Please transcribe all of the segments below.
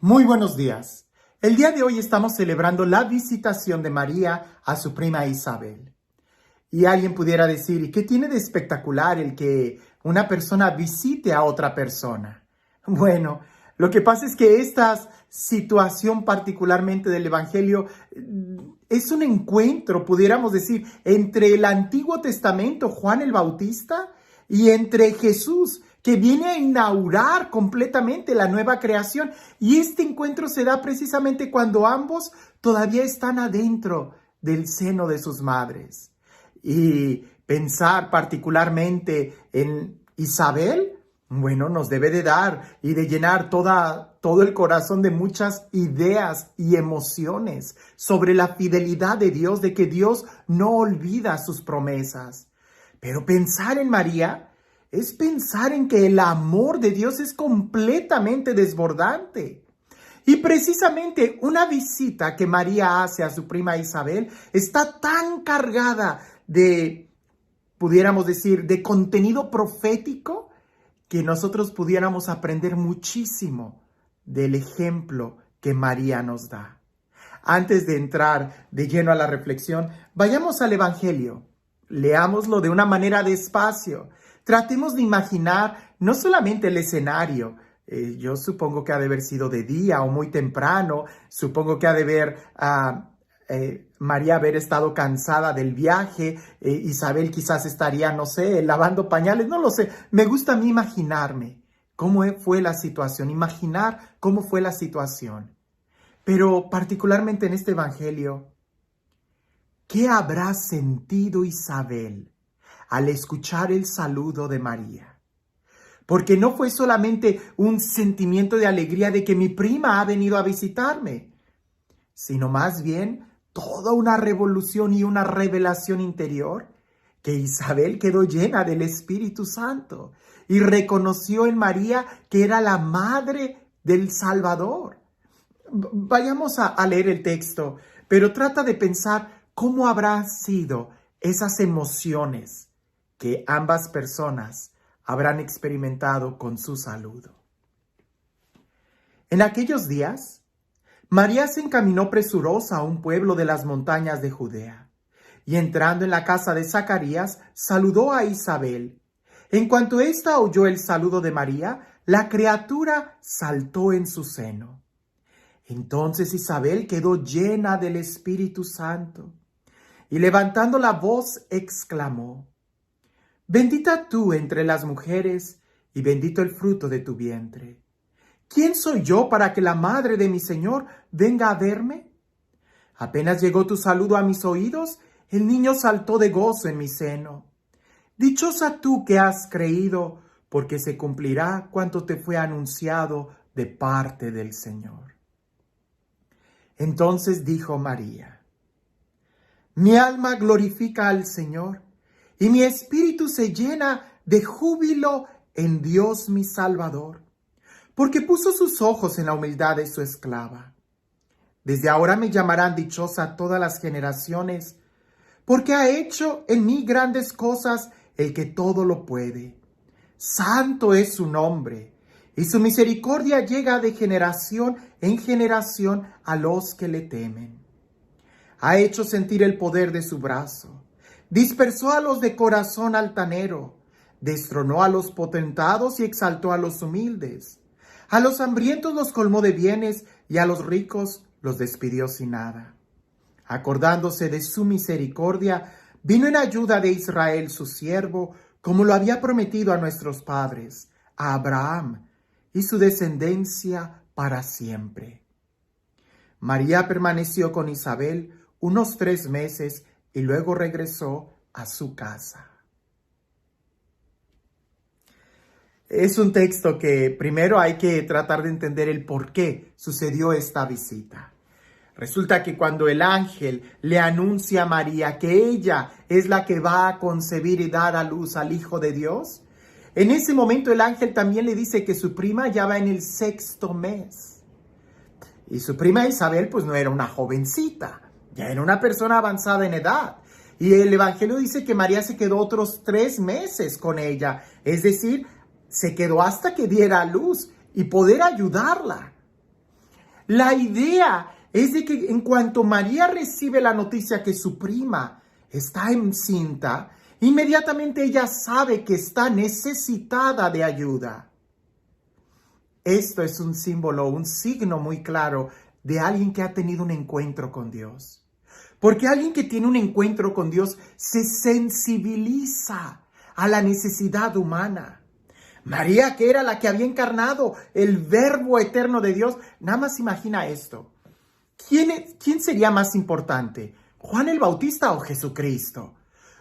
Muy buenos días. El día de hoy estamos celebrando la visitación de María a su prima Isabel. Y alguien pudiera decir, ¿y qué tiene de espectacular el que una persona visite a otra persona? Bueno, lo que pasa es que esta situación particularmente del Evangelio es un encuentro, pudiéramos decir, entre el Antiguo Testamento, Juan el Bautista, y entre Jesús, que viene a inaugurar completamente la nueva creación. Y este encuentro se da precisamente cuando ambos todavía están adentro del seno de sus madres. Y pensar particularmente en Isabel, bueno, nos debe de dar y de llenar todo el corazón de muchas ideas y emociones sobre la fidelidad de Dios, de que Dios no olvida sus promesas. Pero pensar en María es pensar en que el amor de Dios es completamente desbordante. Y precisamente una visita que María hace a su prima Isabel está tan cargada de, pudiéramos decir, de contenido profético, que nosotros pudiéramos aprender muchísimo del ejemplo que María nos da. Antes de entrar de lleno a la reflexión, vayamos al Evangelio. Leámoslo de una manera despacio. Tratemos de imaginar no solamente el escenario. Yo supongo que ha de haber sido de día o muy temprano. Supongo que ha de haber María haber estado cansada del viaje. Isabel quizás estaría, no sé, lavando pañales. No lo sé. Me gusta a mí imaginarme cómo fue la situación. Imaginar cómo fue la situación. Pero particularmente en este evangelio, ¿qué habrá sentido Isabel al escuchar el saludo de María? Porque no fue solamente un sentimiento de alegría de que mi prima ha venido a visitarme, sino más bien toda una revolución y una revelación interior, que Isabel quedó llena del Espíritu Santo y reconoció en María que era la madre del Salvador. Vayamos a leer el texto, pero trata de pensar cómo habrán sido esas emociones que ambas personas habrán experimentado con su saludo. En aquellos días, María se encaminó presurosa a un pueblo de las montañas de Judea, y entrando en la casa de Zacarías, saludó a Isabel. En cuanto ésta oyó el saludo de María, la criatura saltó en su seno. Entonces Isabel quedó llena del Espíritu Santo, y levantando la voz exclamó: Bendita tú entre las mujeres, y bendito el fruto de tu vientre. ¿Quién soy yo para que la madre de mi Señor venga a verme? Apenas llegó tu saludo a mis oídos, el niño saltó de gozo en mi seno. Dichosa tú que has creído, porque se cumplirá cuanto te fue anunciado de parte del Señor. Entonces dijo María: Mi alma glorifica al Señor, y mi espíritu se llena de júbilo en Dios mi Salvador, porque puso sus ojos en la humildad de su esclava. Desde ahora me llamarán dichosa todas las generaciones, porque ha hecho en mí grandes cosas el que todo lo puede. Santo es su nombre, y su misericordia llega de generación en generación a los que le temen. Ha hecho sentir el poder de su brazo. Dispersó a los de corazón altanero. Destronó a los potentados y exaltó a los humildes. A los hambrientos los colmó de bienes y a los ricos los despidió sin nada. Acordándose de su misericordia, vino en ayuda de Israel su siervo, como lo había prometido a nuestros padres, a Abraham y su descendencia para siempre. María permaneció con Isabel unos 3 meses y luego regresó a su casa. Es un texto que primero hay que tratar de entender el por qué sucedió esta visita. Resulta que cuando el ángel le anuncia a María que ella es la que va a concebir y dar a luz al Hijo de Dios, en ese momento el ángel también le dice que su prima ya va en el 6º mes. Y su prima Isabel pues no era una jovencita, ya era una persona avanzada en edad. Y el Evangelio dice que María se quedó otros 3 meses con ella, es decir, se quedó hasta que diera a luz y poder ayudarla. La idea es de que en cuanto María recibe la noticia que su prima está encinta, inmediatamente ella sabe que está necesitada de ayuda. Esto es un símbolo, un signo muy claro de alguien que ha tenido un encuentro con Dios. Porque alguien que tiene un encuentro con Dios se sensibiliza a la necesidad humana. María, que era la que había encarnado el Verbo eterno de Dios, nada más imagina esto. ¿Quién sería más importante? ¿Juan el Bautista o Jesucristo?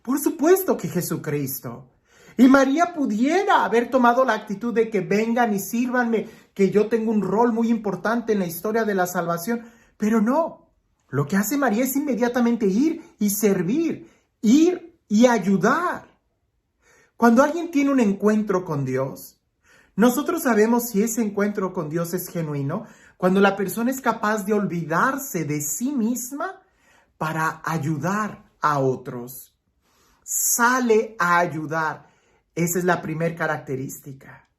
Por supuesto que Jesucristo. Y María pudiera haber tomado la actitud de que vengan y sírvanme, que yo tengo un rol muy importante en la historia de la salvación. Pero no, lo que hace María es inmediatamente ir y servir, ir y ayudar. Cuando alguien tiene un encuentro con Dios, nosotros sabemos si ese encuentro con Dios es genuino, cuando la persona es capaz de olvidarse de sí misma para ayudar a otros. Sale a ayudar. Esa es la primera característica.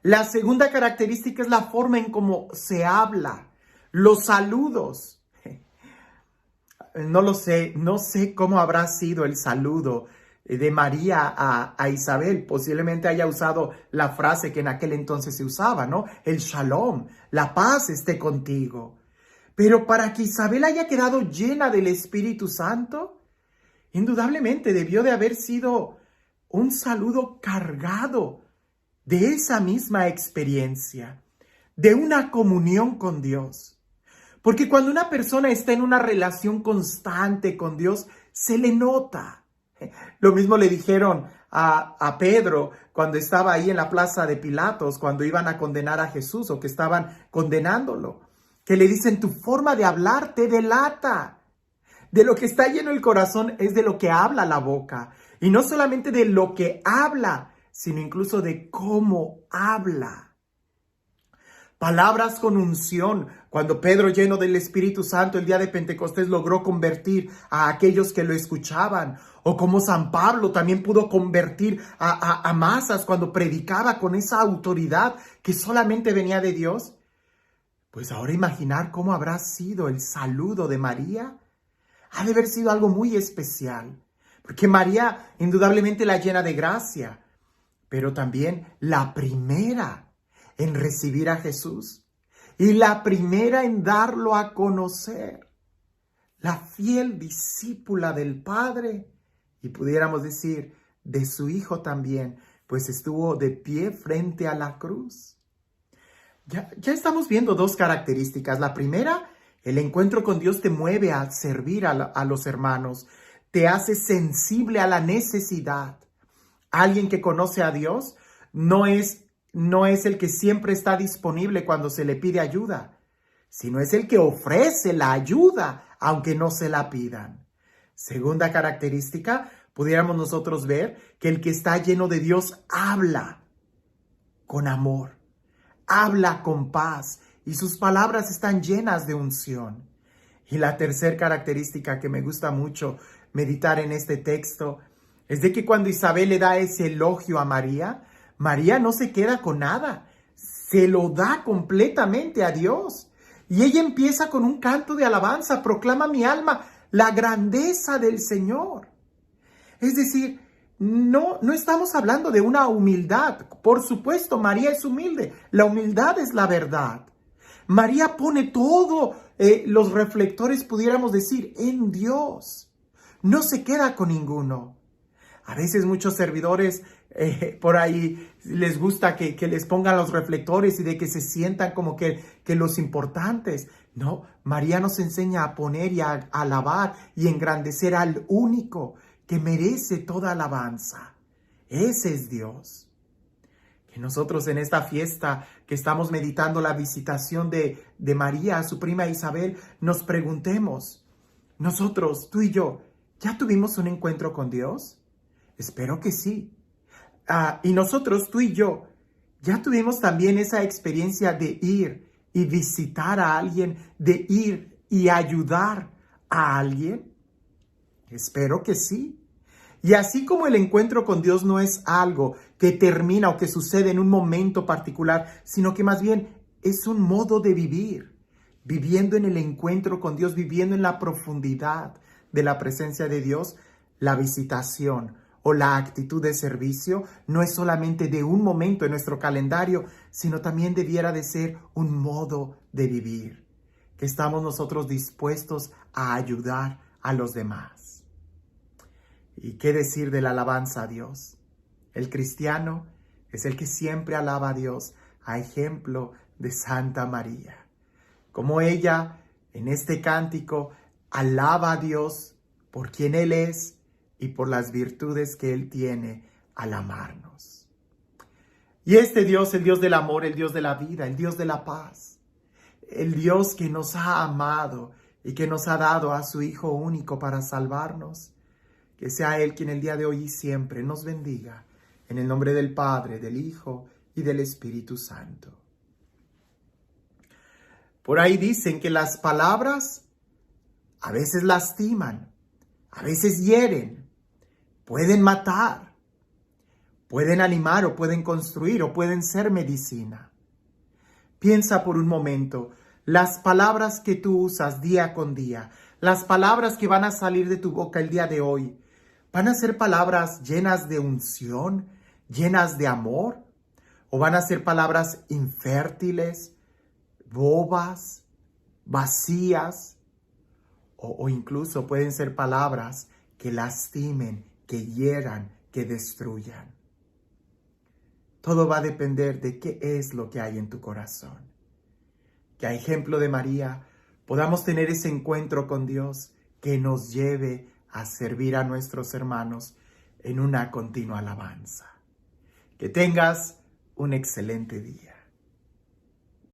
La segunda característica es la forma en cómo se habla, los saludos. No lo sé, no sé cómo habrá sido el saludo de María a Isabel. Posiblemente haya usado la frase que en aquel entonces se usaba, ¿no? El shalom, la paz esté contigo. Pero para que Isabel haya quedado llena del Espíritu Santo, indudablemente debió de haber sido un saludo cargado de esa misma experiencia, de una comunión con Dios. Porque cuando una persona está en una relación constante con Dios, se le nota. Lo mismo le dijeron a Pedro cuando estaba ahí en la plaza de Pilatos, cuando iban a condenar a Jesús o que estaban condenándolo, que le dicen, tu forma de hablar te delata. De lo que está lleno el corazón es de lo que habla la boca. Y no solamente de lo que habla, sino incluso de cómo habla. Palabras con unción. Cuando Pedro, lleno del Espíritu Santo, el día de Pentecostés logró convertir a aquellos que lo escuchaban. O como San Pablo también pudo convertir a masas cuando predicaba con esa autoridad que solamente venía de Dios. Pues ahora imaginar cómo habrá sido el saludo de María. Ha de haber sido algo muy especial. Porque María indudablemente la llena de gracia. Pero también la primera en recibir a Jesús y la primera en darlo a conocer, la fiel discípula del Padre y pudiéramos decir de su Hijo también, pues estuvo de pie frente a la cruz. Ya estamos viendo dos características. La primera, el encuentro con Dios te mueve a servir a los hermanos, te hace sensible a la necesidad. Alguien que conoce a Dios no es el que siempre está disponible cuando se le pide ayuda, sino es el que ofrece la ayuda aunque no se la pidan. Segunda característica, pudiéramos nosotros ver que el que está lleno de Dios habla con amor, habla con paz y sus palabras están llenas de unción. Y la tercera característica que me gusta mucho meditar en este texto es de que cuando Isabel le da ese elogio a María, María no se queda con nada, se lo da completamente a Dios. Y ella empieza con un canto de alabanza, proclama mi alma la grandeza del Señor. Es decir, no estamos hablando de una humildad. Por supuesto, María es humilde, la humildad es la verdad. María pone todos los reflectores, pudiéramos decir, en Dios. No se queda con ninguno. A veces muchos servidores por ahí les gusta que les pongan los reflectores y de que se sientan como que los importantes. No, María nos enseña a poner y a alabar y engrandecer al único que merece toda alabanza. Ese es Dios. Que nosotros en esta fiesta que estamos meditando la visitación de María a su prima Isabel, nos preguntemos, nosotros, tú y yo, ¿ya tuvimos un encuentro con Dios? Espero que sí. Y nosotros, tú y yo, ya tuvimos también esa experiencia de ir y visitar a alguien, de ir y ayudar a alguien. Espero que sí. Y así como el encuentro con Dios no es algo que termina o que sucede en un momento particular, sino que más bien es un modo de vivir. viviendo en el encuentro con Dios, viviendo en la profundidad de la presencia de Dios, la visitación o la actitud de servicio no es solamente de un momento en nuestro calendario, sino también debiera de ser un modo de vivir, que estamos nosotros dispuestos a ayudar a los demás. ¿Y qué decir de la alabanza a Dios? El cristiano es el que siempre alaba a Dios, a ejemplo de Santa María. Como ella, en este cántico, alaba a Dios por quien Él es y por las virtudes que Él tiene al amarnos. Y este Dios, el Dios del amor, el Dios de la vida, el Dios de la paz, el Dios que nos ha amado y que nos ha dado a su Hijo único para salvarnos, que sea Él quien el día de hoy y siempre nos bendiga, en el nombre del Padre, del Hijo y del Espíritu Santo. Por ahí dicen que las palabras a veces lastiman, a veces hieren, pueden matar, pueden animar o pueden construir o pueden ser medicina. Piensa por un momento, las palabras que tú usas día con día, las palabras que van a salir de tu boca el día de hoy, ¿van a ser palabras llenas de unción, llenas de amor? ¿O van a ser palabras infértiles, bobas, vacías? O incluso pueden ser palabras que lastimen, que hieran, que destruyan. Todo va a depender de qué es lo que hay en tu corazón. Que a ejemplo de María podamos tener ese encuentro con Dios que nos lleve a servir a nuestros hermanos en una continua alabanza. Que tengas un excelente día.